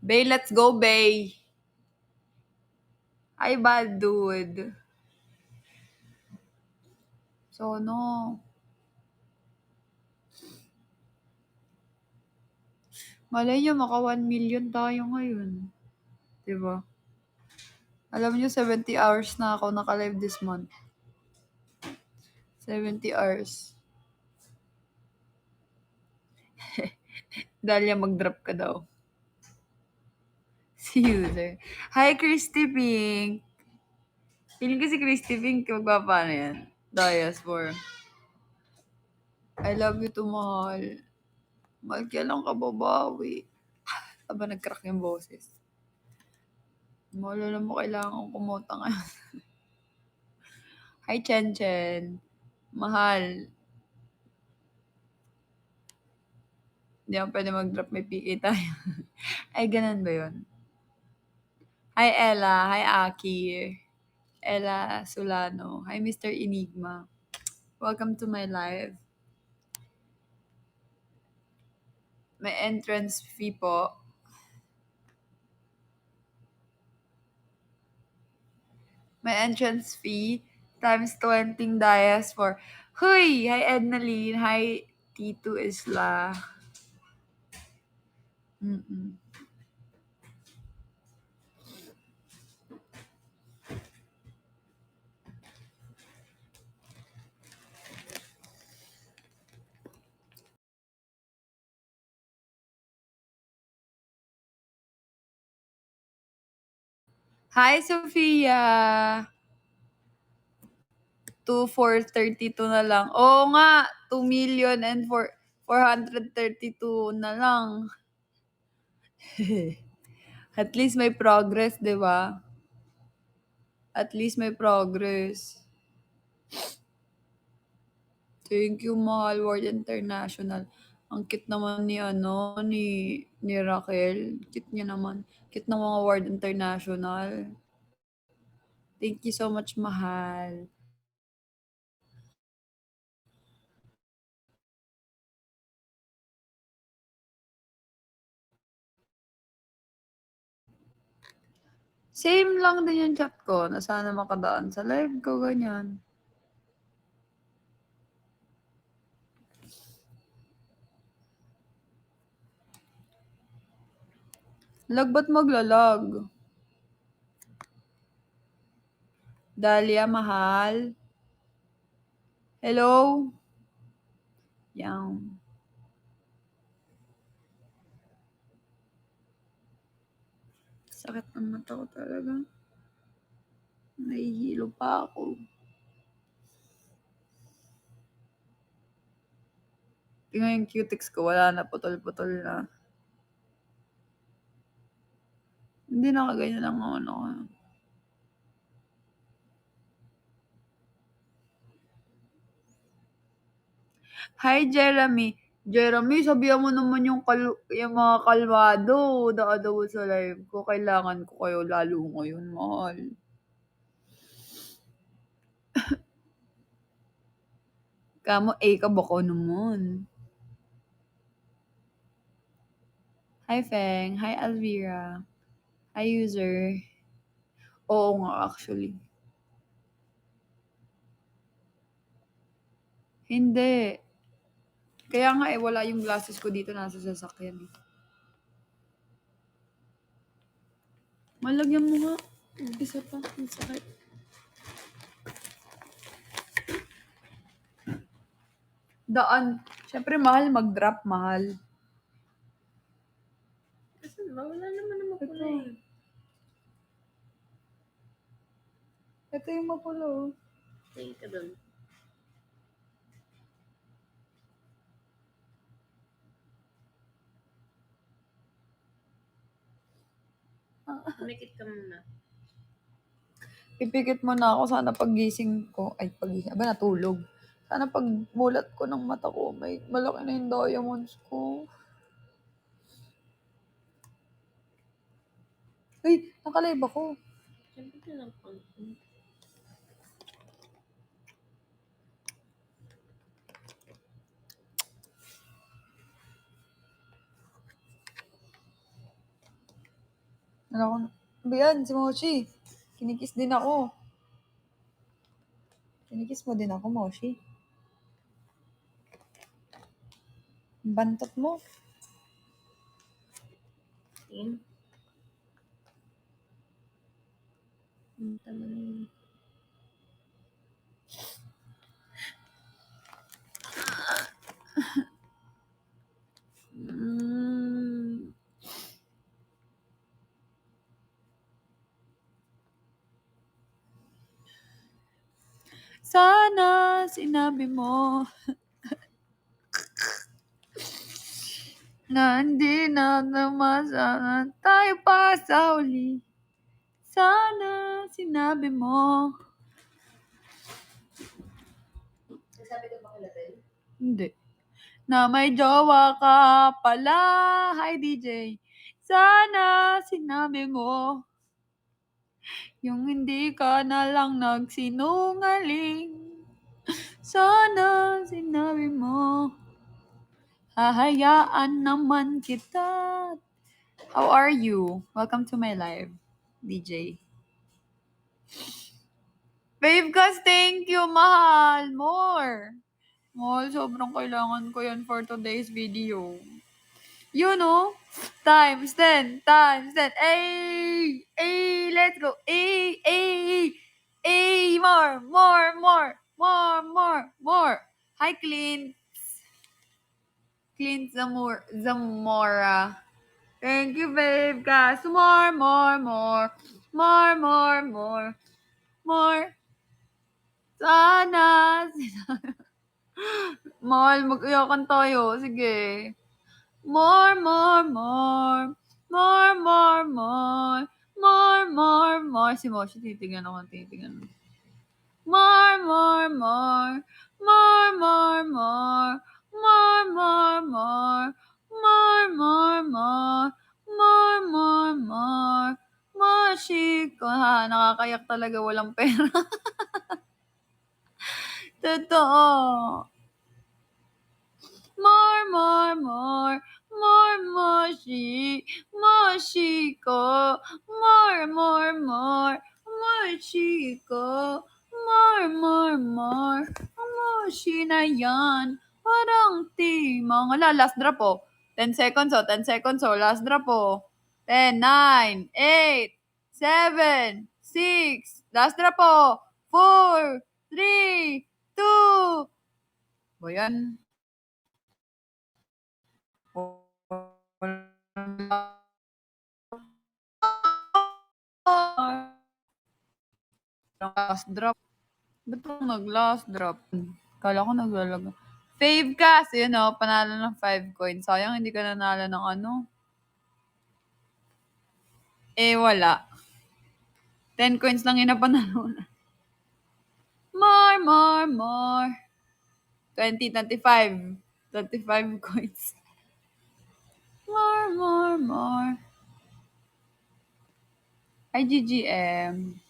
Bay, let's go, Bay. Ay, bad dude. So, no. Malay nyo, maka 1 million tayo ngayon. Diba? Alam nyo, 70 hours na ako naka-live this month. 70 hours. Dahlia, mag-drop ka daw. Si user. Hi, Christy Pink. Feeling ko si Christy Pink, magpapaano yan? Dias for. I love you too, mahal. Mahal kaya lang kababawi. Aba, nag-crack yung boses. Malala mo, kailangan kumota ngayon. Hi, Chen Chen. Mahal. Hindi ako pwede mag-drop, may PK tayo. Ay, ganun ba yun? Hi, Ella. Hi, Aki. Ella Solano. Hi, Mr. Enigma. Welcome to my live. May entrance fee po. May entrance fee times 20 Dias for. Huy! Hi, Ednaline. Hi, Tito Isla. Mm-mm. Hi, Sophia! 2,432 na lang. Oo nga, 2 million and 432 na lang. At least may progress, di ba? At least may progress. Thank you, mahal. World International. Ang cute naman ni ni Raquel. Cute niya naman. Cute ng mga World International. Thank you so much, mahal. Same lang din yung chat ko na sana makadaan sa live ko, ganyan. Lag ba't maglalag? Dahlia, mahal. Hello? Yan. Sakit ng mata ko talaga. Nahihilo pa ako. Tingnan yung cutics ko, wala na, putol-putol na. Hindi nakaganyan ang ano ko. Hi, Jeremy. Jeremy, sabihan mo naman yung mga kalmado. Daadaw sa live ko. Kailangan ko kayo lalo ngayon, mahal. Kamo, ka ba ko naman? Hi, Feng. Hi, Alvira. Hi, user. Oo nga, actually. Hindi. Kaya nga wala yung glasses ko dito, nasa sasakyan. Malagyan mo nga. Isa pa. Ang sakit. Daan. Siyempre, mahal. Mag-drop, mahal. Kasi wala naman na mapula eh. Ito yung mapula, oh. Tingin ka dun. Kumikit ka muna. Pipikit mo na ako. Sana paggising ko. Ay, pagising. Aba, natulog. Sana pag mulat ko ng mata ko, may malaki na yung diamonds ko. Ay, nakalive ako. Siyempre lang pang. Ano ko? Ba yan, si Moshi. Kinikis din ako. Kinikis mo din ako, Moshi. Bantot mo. Tingin. Tama na yun. Sana sinabi mo na hindi na naman tayo pa sa uli. Sana sinabi mo. Nasabi ka ba kay Label? Hindi. Na may jowa ka pala. Hi, DJ. Sana sinabi mo yung hindi ka na lang nagsinungaling. Sana sinabi mo hahayaan naman kita. How are you? Welcome to my live, DJ. Babekas, thank you, mahal. More. Mahal, sobrang kailangan ko yan for today's video. You know, times 10, times 10. Ay, ay, let's go. Ay, ay, ay, more, more, more, more, more, more. Hi, Clint. Clint Zamora. Thank you, babe. Guys, more, more, more. More, more, more. More. Sana. Mahal, mag-iyakan tayo. Sige. More, more, more. More, more, more. More, more, more. Si Moshi, titignan ako. Titignan. More, more, more. More, more, more. More, more, more. More, more, more. More, more, more. Moshi ko. Ha, nakakayak talaga. Walang pera. Totoo. More, more, more. More, Moshi. Moshi ko. More, more, more. Moshi ko. More, more, more. Moshi na yan. Parang timang. Wala, last drop po. 10 seconds oh. 10 seconds oh. Last drop po. 10, 9, 8, 7, 6. Last drop po. 4, 3, 2. Ba yan? Last drop. Ba't kung nag-last drop? Kala ko naglalaga. Fave ka! So yun o, panalo ng 5 coins. Sayang hindi ka nanalo ng ano. Eh, wala. 10 coins lang yun na panalo na. More, more, more. 20, 25. 25 coins. More, more, more. Hi, GGM.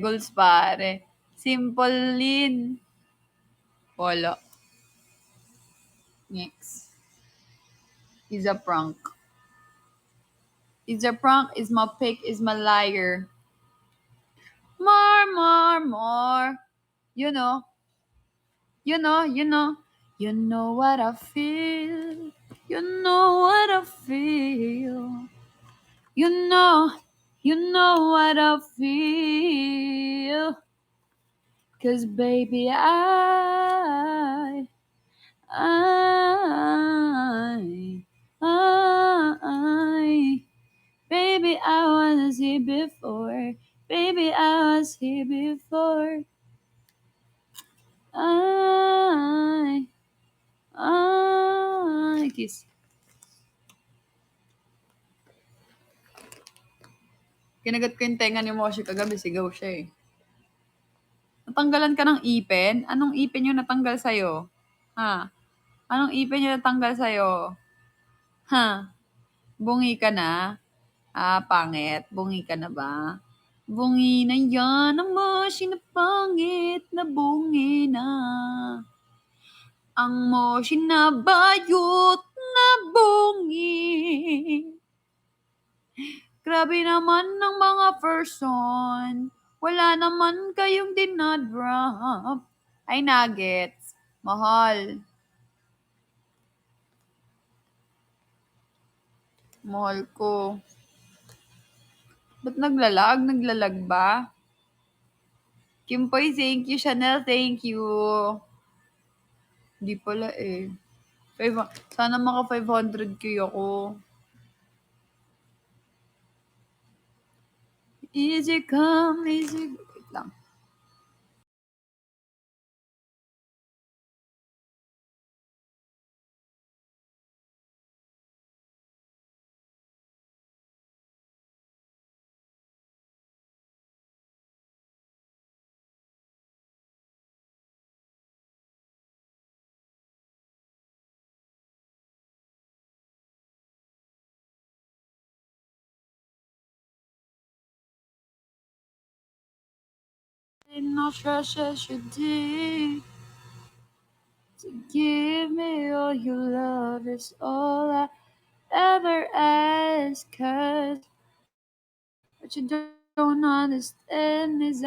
Goals pare. Simple Lin. Wala. Next. Is a prank. Is a prank, is my pick, is my liar. More, more, more. You know. You know, you know. You know what I feel. You know what I feel. You know what I feel. 'Cause baby, baby, I was here before. Baby, I was here before. Kiss. Kinagat ko yung tenga ni Moshi kagabi, sigaw siya eh. Natanggalan ka ng ipin? Anong ipin yung natanggal sa'yo? Ha? Anong ipin yung natanggal sa'yo? Ha? Bungi ka na? Ah, pangit. Bungi ka na ba? Bungi na yan ang Moshi na pangit na bungi na. Ang Moshi na bayot na sumbongin. Grabe naman ng mga person. Wala naman kayong dinadrop. Ay, nuggets. Mahal. Mahal ko. Ba't naglalag? Naglalag ba? Kimpoy, thank you. Chanel, thank you. Hindi pala eh. Sana maka 500k ako. Easy come, easy go. Wait lang. No stress you did. To give me all your love is all I ever ask. Cause what you don't understand is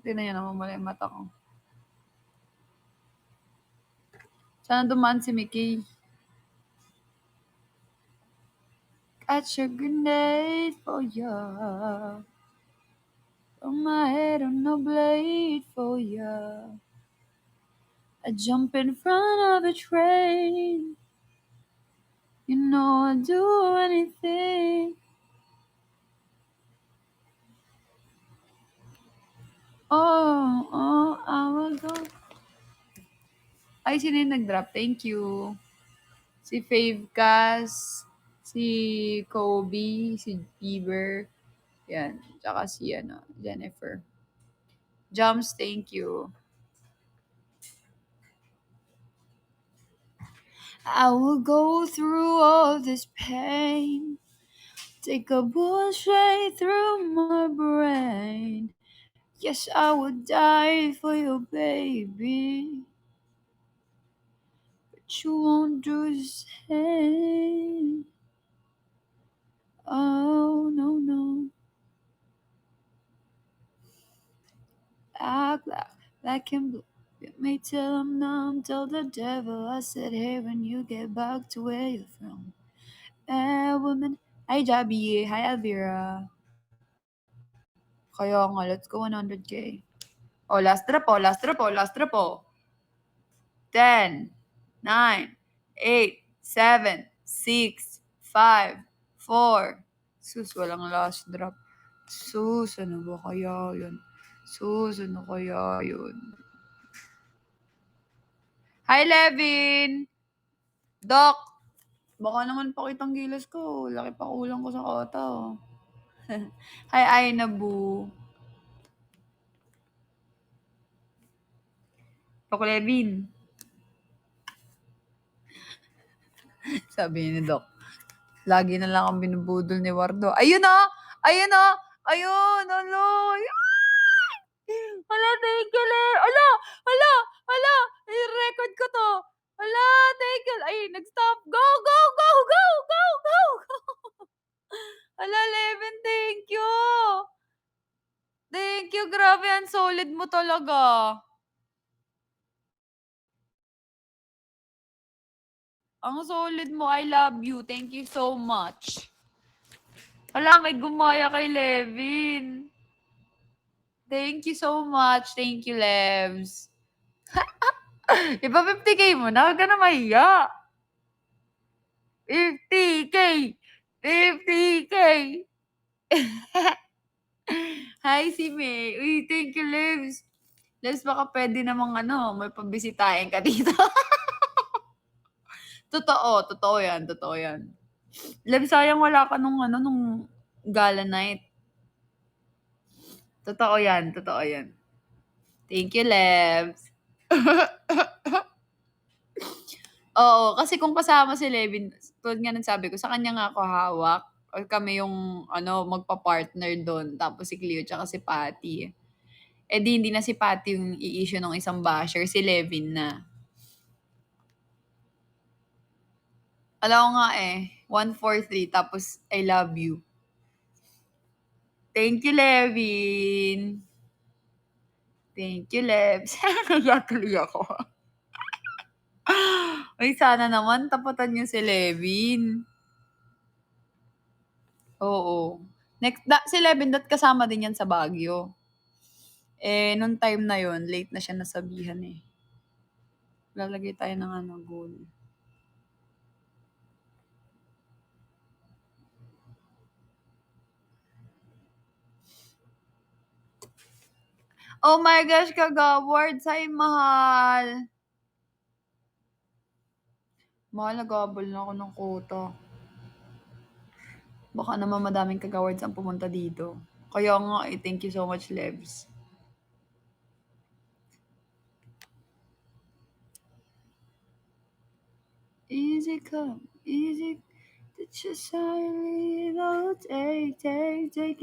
Tignan niyo, namumula yung mata ko. Sana dumaan si Mickey. Got your grenade for ya. On my head on no blade for ya. I jump in front of a train. You know I'd do anything. Oh, I will go. Ay, sino yung nag-drop? Thank you. Si Favecast, si Kobe, si Bieber, yan. Tsaka si Jennifer. Jumps, thank you. I will go through all this pain. Take a bullet straight through my brain. Yes, I would die for you, baby. But you won't do the same. Oh, no. Act like I'm blue. Get me till I'm numb. Tell the devil I said, hey, when you get back to where you're from. Woman. Hi, Jabi. Hi, Elvira. Kaya nga, let's go 100k. Oh, last drop. 10, 9, 8, 7, 6, 5, 4. Sus, walang last drop. Sus, ano ba kaya yun? Hi, Levin! Doc! Baka naman pakitang gilas ko. Laki pa kulang ko sa kota, oh. Hi, Ainabu. Doc Levin. Sabi ni Doc. Lagi na lang ang binubudol ni Wardo. Ayun na! Ayun! Alo! Hala, thank you, Hala! I-record ko to. Hala, thank you. Ay, nag-stop. Go! Hala, Levin, thank you. Thank you, grabe. Ang solid mo talaga. Ang solid mo. I love you. Thank you so much. Hala, may gumaya kay Levin. Thank you so much. Thank you, Levs. Iba 50k mo na. Huwag ka na mahiya. 50k! 50k! Hi, si May. Uy, thank you, Levs. Levs, baka pwede namang may pabisitahin ka dito. Totoo yan. Levs, sayang wala ka nung gala night. Totoo yan. Thank you, Levs. Oo, kasi kung kasama si Levin, tulad nga ng sabi ko, sa kanya nga ako hawak. Or kami yung magpa-partner doon. Tapos si Cleo tsaka si Patty. Eh di hindi na si Patty yung i-issue ng isang basher, si Levin na. Alam ko nga eh. 143 tapos I love you. Thank you, Levin. Thank you, Lebs. Naiyak tuloy ako. Uy, sana naman tapatan niyo si Levin. Oo. Si Levin, kasama din yan sa Baguio. Eh, nung time na yon late na siya nasabihan eh. Lalagay tayo ng goal. Oh my gosh, kagaward. Say, mahal. Mahal, nagabal na ako ng quota. Baka naman madaming kagawards ang pumunta dito. Kaya nga, thank you so much, Lebs. Easy come, easy. Just take